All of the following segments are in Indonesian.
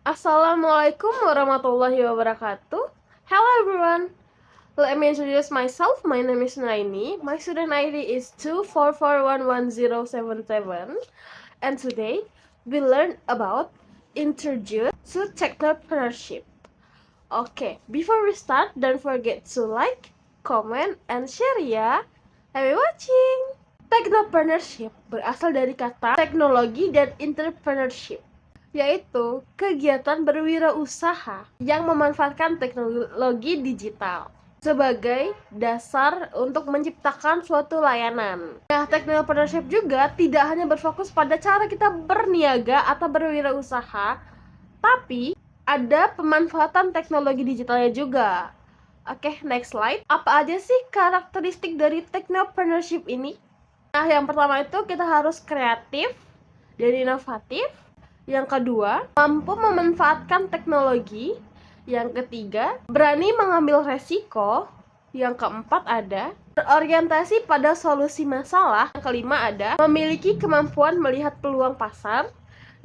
Assalamualaikum warahmatullahi wabarakatuh. Hello everyone. Let me introduce myself. My name is Naini. My student ID is 244111077. And today we learn about introduce to technopreneurship. Okay, before we start, don't forget to like, comment, and share ya. Happy watching. Technopreneurship berasal dari kata teknologi dan entrepreneurship, yaitu kegiatan berwirausaha yang memanfaatkan teknologi digital sebagai dasar untuk menciptakan suatu layanan. Nah, technopreneurship juga tidak hanya berfokus pada cara kita berniaga atau berwirausaha, tapi ada pemanfaatan teknologi digitalnya juga. Oke, next slide. Apa aja sih karakteristik dari technopreneurship ini? Nah, yang pertama itu kita harus kreatif dan inovatif. Yang kedua, mampu memanfaatkan teknologi. Yang ketiga, berani mengambil resiko. Yang keempat ada berorientasi pada solusi masalah. Yang kelima ada memiliki kemampuan melihat peluang pasar.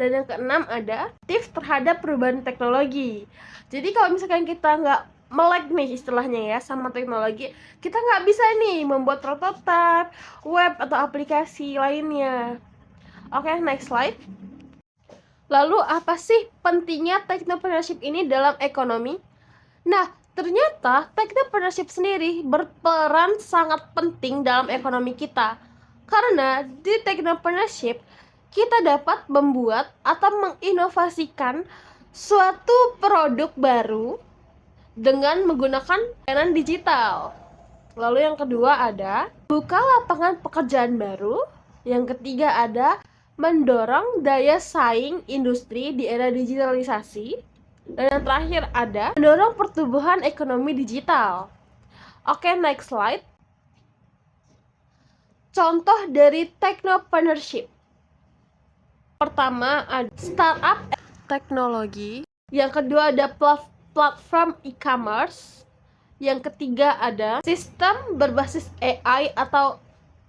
Dan yang keenam ada aktif terhadap perubahan teknologi. Jadi kalau misalkan kita nggak melek nih istilahnya ya sama teknologi, kita nggak bisa nih membuat prototipe, web atau aplikasi lainnya. Oke, next slide. Lalu apa sih pentingnya technopreneurship ini dalam ekonomi? Nah, ternyata technopreneurship sendiri berperan sangat penting dalam ekonomi kita. Karena di technopreneurship, kita dapat membuat atau menginovasikan suatu produk baru dengan menggunakan layanan digital. Lalu yang kedua ada buka lapangan pekerjaan baru. Yang ketiga ada mendorong daya saing industri di era digitalisasi. Dan yang terakhir ada mendorong pertumbuhan ekonomi digital. Oke, next slide. Contoh dari technopreneurship. Pertama ada startup teknologi. Yang kedua ada platform e-commerce. Yang ketiga ada sistem berbasis AI atau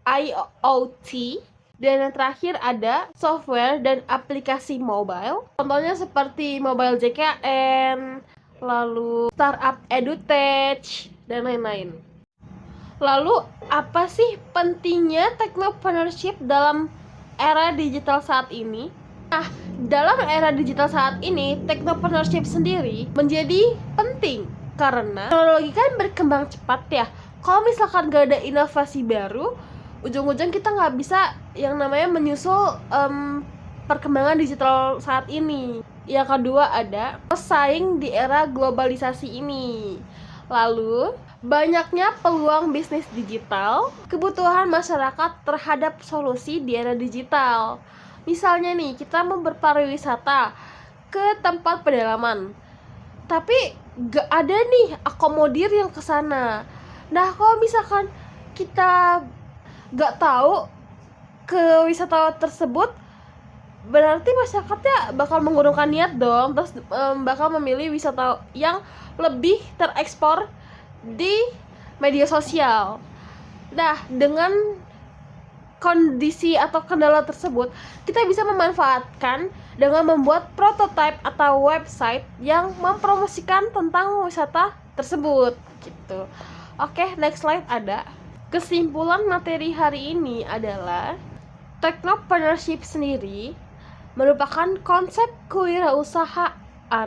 IoT. Dan yang terakhir ada software dan aplikasi mobile. Contohnya seperti mobile JKN, lalu startup edutech, dan lain-lain. Lalu apa sih pentingnya technopreneurship dalam era digital saat ini? Nah, dalam era digital saat ini, technopreneurship sendiri menjadi penting karena teknologi kan berkembang cepat ya. Kalau misalkan gak ada inovasi baru, ujung-ujung kita nggak bisa yang namanya menyusul perkembangan digital saat ini. Yang kedua ada pesaing di era globalisasi ini. Lalu banyaknya peluang bisnis digital, kebutuhan masyarakat terhadap solusi di era digital. Misalnya nih, kita mau berpariwisata ke tempat pedalaman, tapi gak ada nih akomodir yang ke sana. Nah, kalau misalkan kita gak tahu ke wisata tersebut, berarti masyarakatnya bakal mengurungkan niat dong, terus bakal memilih wisata yang lebih terekspor di media sosial. Nah, dengan kondisi atau kendala tersebut, kita bisa memanfaatkan dengan membuat prototipe atau website yang mempromosikan tentang wisata tersebut gitu. Oke, next slide ada. Kesimpulan materi hari ini adalah technopreneurship sendiri merupakan konsep kewirausahaan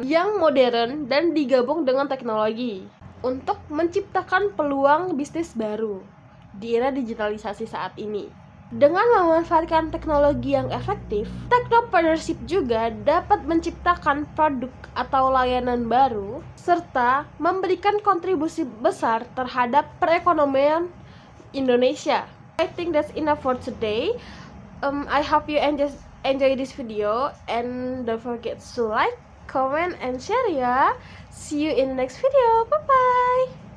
yang modern dan digabung dengan teknologi untuk menciptakan peluang bisnis baru di era digitalisasi saat ini. Dengan memanfaatkan teknologi yang efektif, technopreneurship juga dapat menciptakan produk atau layanan baru serta memberikan kontribusi besar terhadap perekonomian Indonesia. I think that's enough for today. I hope you enjoy this video and don't forget to like, comment, and share ya. See you in the next video. Bye bye.